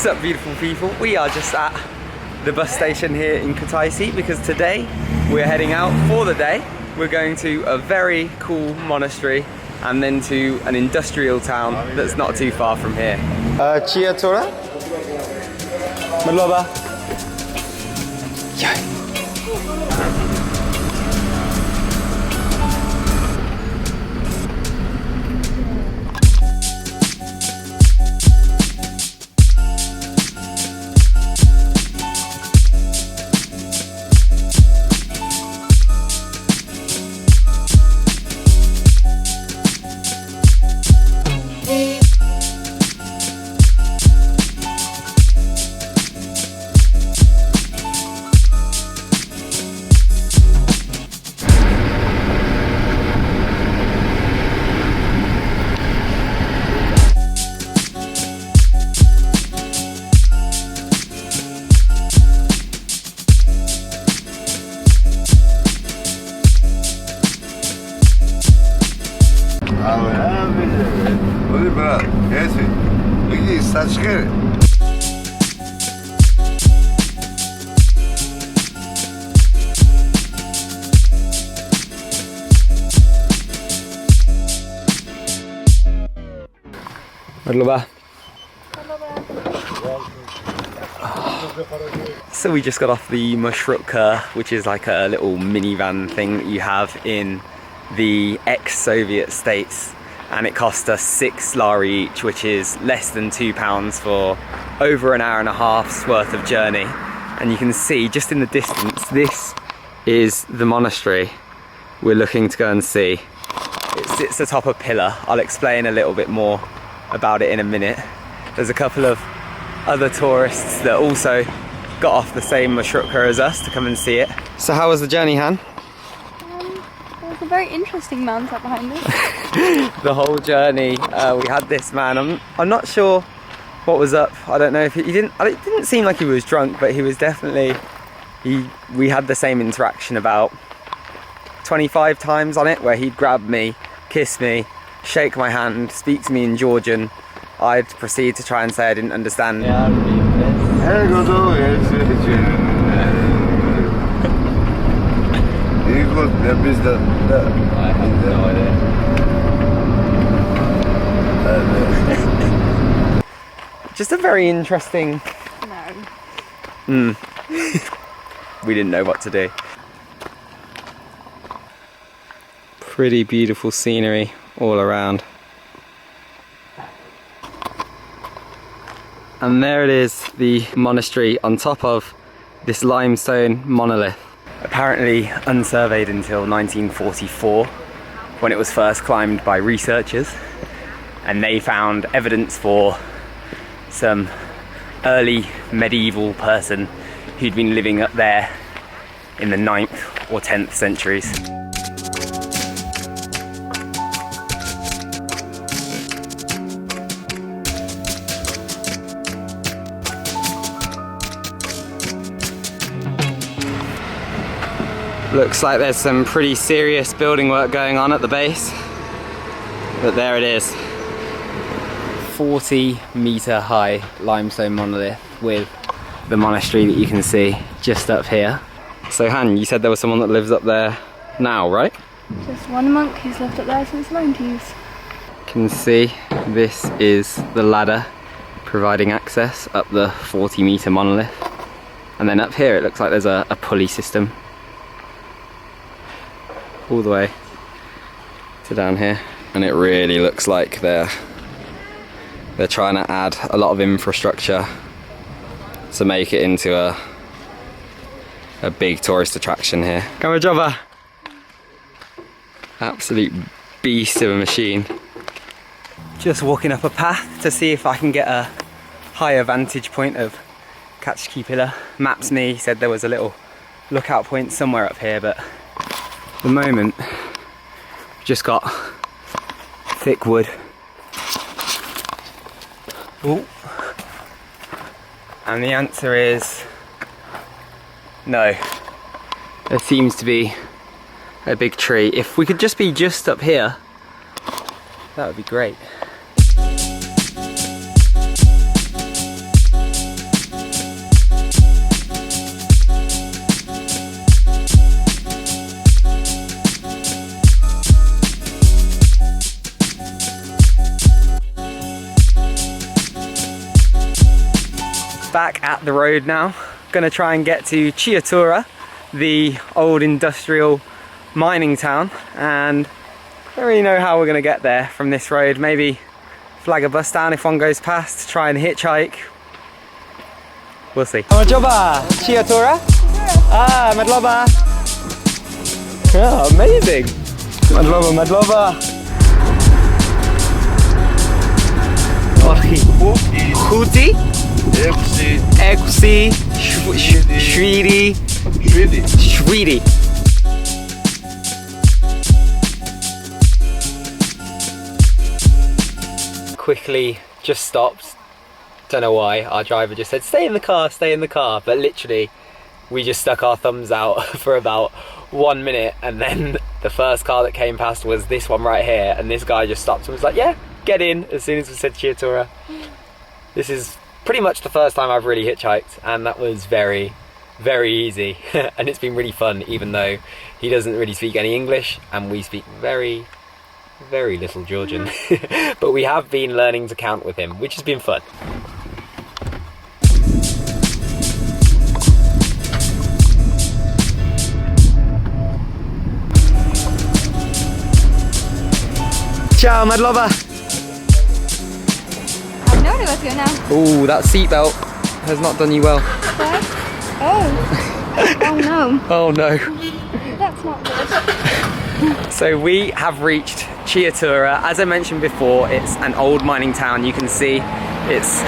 up, beautiful people? We are just at the bus station here in Kutaisi because today we're heading out for the day. We're going to a very cool monastery and then to an industrial town that's not too far from here. Chiatura? Maloba? Yeah. So we just got off the marshrutka, which is like a little minivan thing that you have in the ex-Soviet states, and it cost us 6 lari each, which is less than £2 for over an hour and a half's worth of journey. And you can see just in the distance, this is the monastery we're looking to go and see. It sits atop a pillar. I'll explain a little bit more about it in a minute. There's a couple of other tourists that also got off the same marshrutka as us to come and see it. So how was the journey, Han? There was a very interesting man sat behind us. The whole journey, we had this man. I'm not sure what was up. I don't know if it didn't seem like he was drunk, but he was definitely. We had the same interaction about 25 times on it, where he'd grab me, kiss me, shake my hand, speak to me in Georgian. I'd proceed to try and say I didn't understand. I have no idea. Just a very interesting... No. We didn't know what to do. Pretty beautiful scenery all around. And there it is, the monastery on top of this limestone monolith. Apparently unsurveyed until 1944, when it was first climbed by researchers, and they found evidence for some early medieval person who'd been living up there in the 9th or 10th centuries. Looks like there's some pretty serious building work going on at the base, but there it is. 40-meter high limestone monolith with the monastery that you can see just up here. So Han, you said there was someone that lives up there now, right? Just one monk who's lived up there since the 90s. You can see this is the ladder providing access up the 40-meter monolith. And then up here it looks like there's a pulley system all the way to down here, and it really looks like they're trying to add a lot of infrastructure to make it into a big tourist attraction here. Kamarjova! Absolute beast of a machine. Just walking up a path to see if I can get a higher vantage point of Katskhi Pillar. Maps me said there was a little lookout point somewhere up here, but at the moment we've just got thick wood. Ooh. And the answer is no. There seems to be a big tree. If we could just be just up here, that would be great. back at the road now. Gonna try and get to Chiatura, the old industrial mining town, and I don't really know how we're gonna get there from this road. Maybe flag a bus down if one goes past, try and hitchhike. We'll see. Coba Chiatura? Ah, madloba. Oh, amazing. Madloba, madloba. Kuti? Eksi, Shwidi, Shwidi. Quickly just stopped. Don't know why. Our driver just said, stay in the car, stay in the car. But literally, we just stuck our thumbs out for about 1 minute, and then the first car that came past was this one right here, and this guy just stopped and was like, yeah, get in, as soon as we said Chiatura. This is pretty much the first time I've really hitchhiked, and that was very, very easy. And it's been really fun, even though he doesn't really speak any English, and we speak very, very little Georgian. But we have been learning to count with him, which has been fun. Ciao, madloba. I have no idea where to go now. Ooh, that seatbelt has not done you well. Where? Oh. Oh no. Oh no. That's not good. So we have reached Chiatura. As I mentioned before, it's an old mining town. You can see it's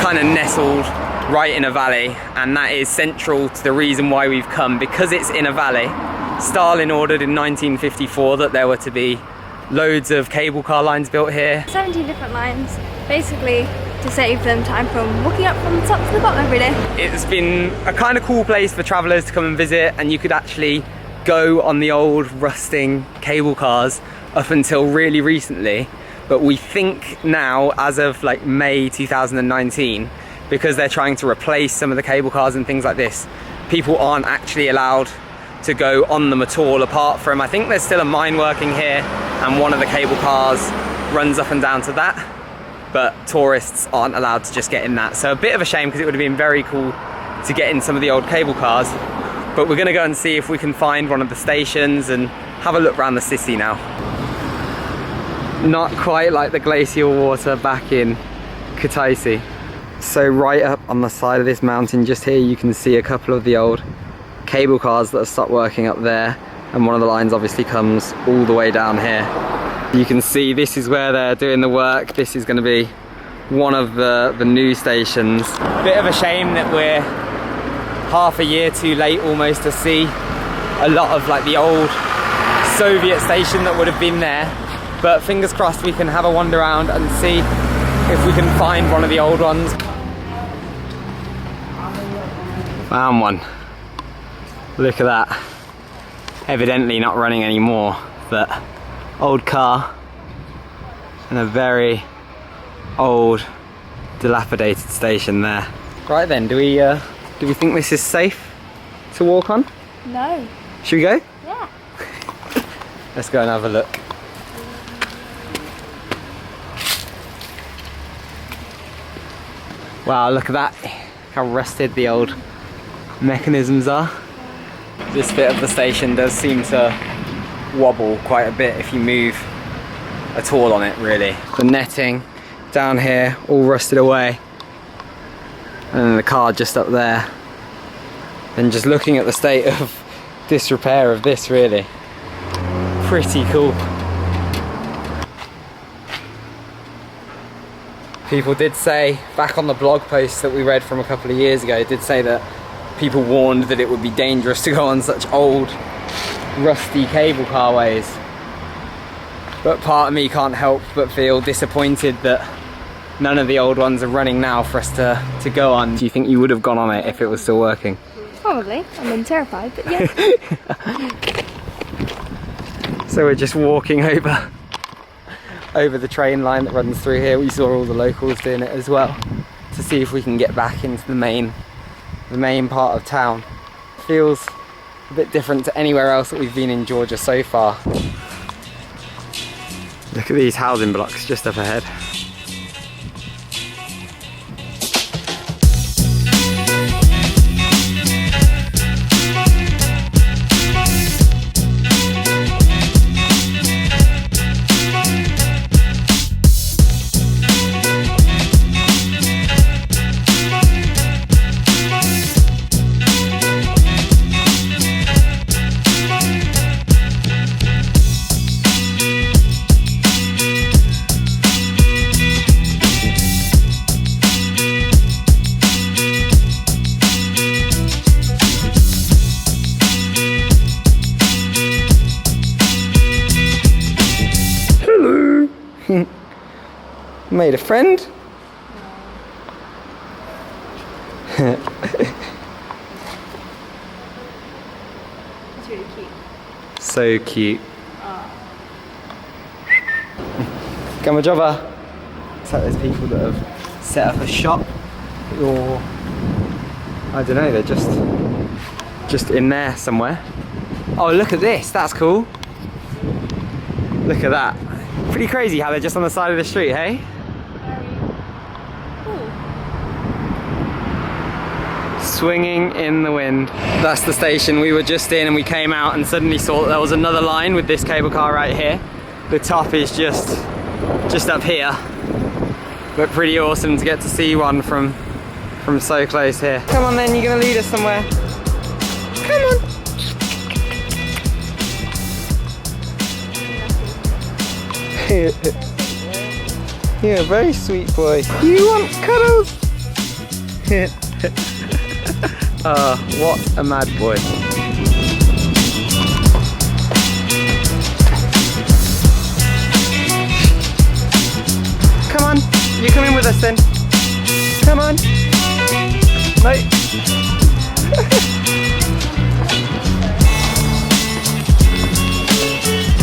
kind of nestled right in a valley, and that is central to the reason why we've come, because it's in a valley. Stalin ordered in 1954 that there were to be loads of cable car lines built here. 17 different lines, basically to save them time from walking up from the top to the bottom every day. It's been a kind of cool place for travellers to come and visit, and you could actually go on the old rusting cable cars up until really recently. But we think now, as of like May 2019, because they're trying to replace some of the cable cars and things like this, people aren't actually allowed to go on them at all, apart from, I think there's still a mine working here, and one of the cable cars runs up and down to that, but tourists aren't allowed to just get in that. So a bit of a shame, because it would have been very cool to get in some of the old cable cars. But we're gonna go and see if we can find one of the stations and have a look around the city now. Not quite like the glacial water back in Kutaisi. So right up on the side of this mountain just here, you can see a couple of the old cable cars that have stopped working up there, and one of the lines obviously comes all the way down here. You can see this is where they're doing the work. This is going to be one of the new stations. Bit of a shame that we're half a year too late almost to see a lot of like the old Soviet station that would have been there, but fingers crossed we can have a wander around and see if we can find one of the old ones. Found one. Look at that. Evidently not running anymore, but old car and a very old dilapidated station there. Right then, do we think this is safe to walk on? No. Should we go? Yeah. Let's go and have a look. Wow, look at that. How rusted the old mechanisms are. This bit of the station does seem to wobble quite a bit if you move at all on it, really. The netting down here all rusted away, and then the car just up there. And just looking at the state of disrepair of this, really. Pretty cool. People did say, back on the blog post that we read from a couple of years ago, it did say that people warned that it would be dangerous to go on such old, rusty cable car ways. But part of me can't help but feel disappointed that none of the old ones are running now for us to go on. Do you think you would have gone on it if it was still working? Probably. I'm terrified, but yeah. So we're just walking over the train line that runs through here. We saw all the locals doing it as well, to see if we can get back into the main part of town. Feels a bit different to anywhere else that we've been in Georgia so far. Look at these housing blocks just up ahead. Made a friend? It's really cute. So cute. Come on, Java. It's like there's people that have set up a shop, or I don't know, they're just in there somewhere. Oh, look at this, that's cool. Look at that. Pretty crazy how they're just on the side of the street, hey? Swinging in the wind. That's the station we were just in, and we came out and suddenly saw that there was another line with this cable car right here. The top is just up here. But pretty awesome to get to see one from so close here. Come on then, you're gonna lead us somewhere. Come on. You're a very sweet boy. You want cuddles? Oh, what a mad boy. Come on, you come in with us then. Come on. No.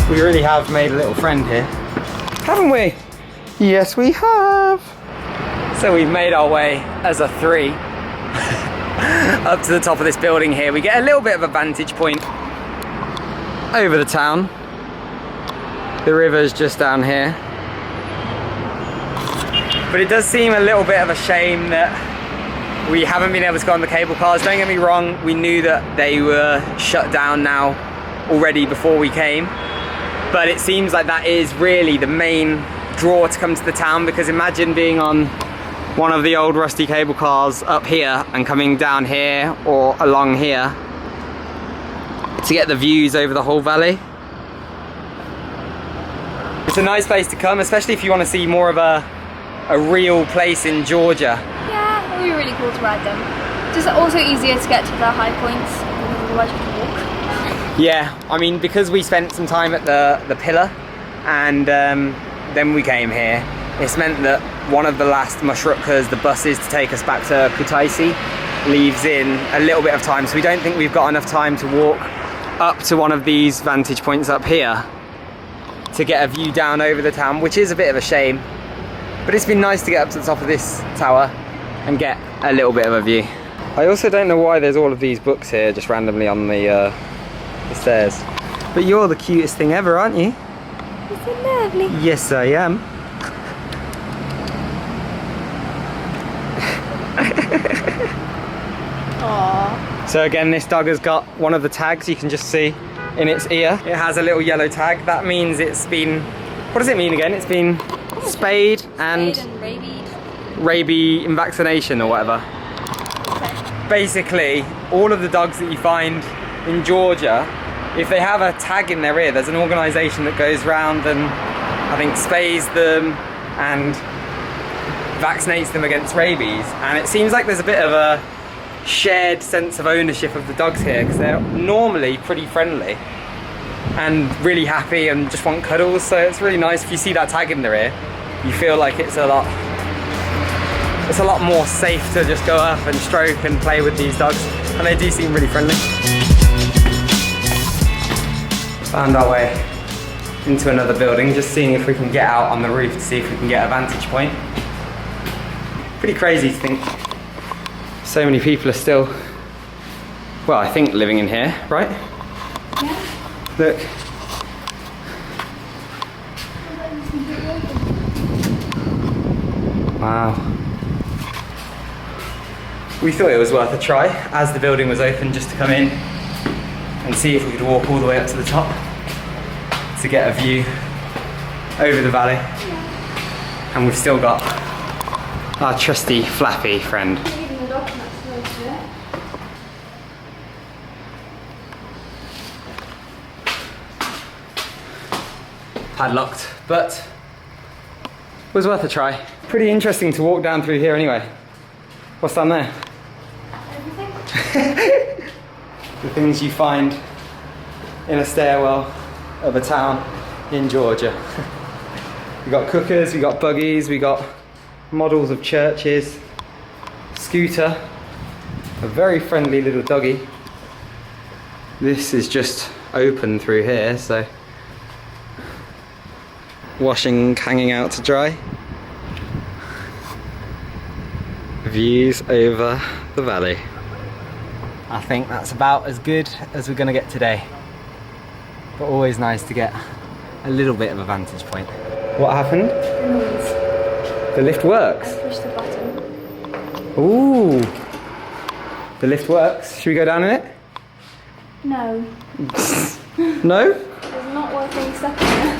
We really have made a little friend here, haven't we? Yes, we have. So we've made our way as a three up to the top of this building here. We get a little bit of a vantage point over the town. The river's just down here. But it does seem a little bit of a shame that we haven't been able to go on the cable cars. Don't get me wrong, we knew that they were shut down now already before we came. But it seems like that is really the main draw to come to the town, because imagine being on one of the old rusty cable cars up here and coming down here or along here to get the views over the whole valley. It's a nice place to come, especially if you want to see more of a real place in Georgia. Yeah, it would be really cool to ride them. Just also easier to get to the high points, because otherwise you have to walk. Yeah, I mean, because we spent some time at the pillar and then we came here, it's meant that one of the last Mushrutkas, the buses to take us back to Kutaisi, leaves in a little bit of time, so we don't think we've got enough time to walk up to one of these vantage points up here to get a view down over the town, which is a bit of a shame. But it's been nice to get up to the top of this tower and get a little bit of a view. I also don't know why there's all of these books here just randomly on the stairs. But you're the cutest thing ever, aren't you? Isn't it lovely? Yes, I am. Aww. So again, this dog has got one of the tags you can just see in its ear. It has a little yellow tag. That means it's been, what does it mean again? It's been spayed and rabies vaccination or whatever. Okay. Basically, all of the dogs that you find in Georgia, if they have a tag in their ear, there's an organisation that goes round and I think spays them and vaccinates them against rabies. And it seems like there's a bit of a shared sense of ownership of the dogs here, because they're normally pretty friendly and really happy and just want cuddles. So it's really nice if you see that tag in their ear, you feel like it's a lot more safe to just go up and stroke and play with these dogs, and they do seem really friendly. Found our way into another building, just seeing if we can get out on the roof to see if we can get a vantage point. Pretty crazy to think so many people are still, well, I think living in here, right? Yeah. Look. Wow. We thought it was worth a try as the building was open, just to come in and see if we could walk all the way up to the top to get a view over the valley. And we've still got our trusty Flappy friend. Padlocked, but it was worth a try. Pretty interesting to walk down through here anyway. What's down there? Everything? The things you find in a stairwell of a town in Georgia. We got cookers, we got buggies, we got models of churches, scooter, a very friendly little doggy. This is just open through here, so washing hanging out to dry. Views over the valley. I think that's about as good as we're gonna get today. But always nice to get a little bit of a vantage point. What happened? The lift works. Push the button. Ooh. The lift works. Should we go down in it? No. No? It's not worth being stuck in there.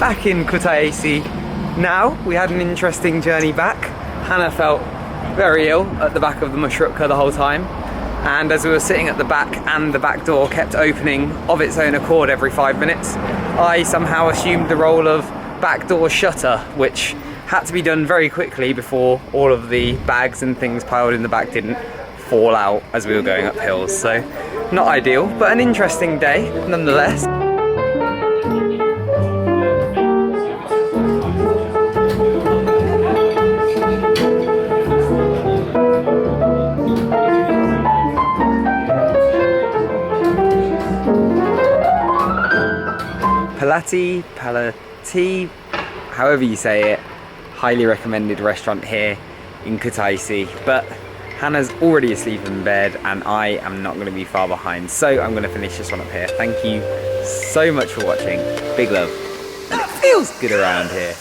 Back in Kutaisi now. We had an interesting journey back. Hannah felt very ill at the back of the marshrutka the whole time, and as we were sitting at the back and the back door kept opening of its own accord every 5 minutes, I somehow assumed the role of back door shutter, which had to be done very quickly before all of the bags and things piled in the back didn't fall out as we were going up hills. So not ideal, but an interesting day nonetheless. Palaty, however you say it, highly recommended restaurant here in Kutaisi. But Hannah's already asleep in bed and I am not going to be far behind, so I'm going to finish this one up here. Thank you so much for watching. Big love. And it feels good around here.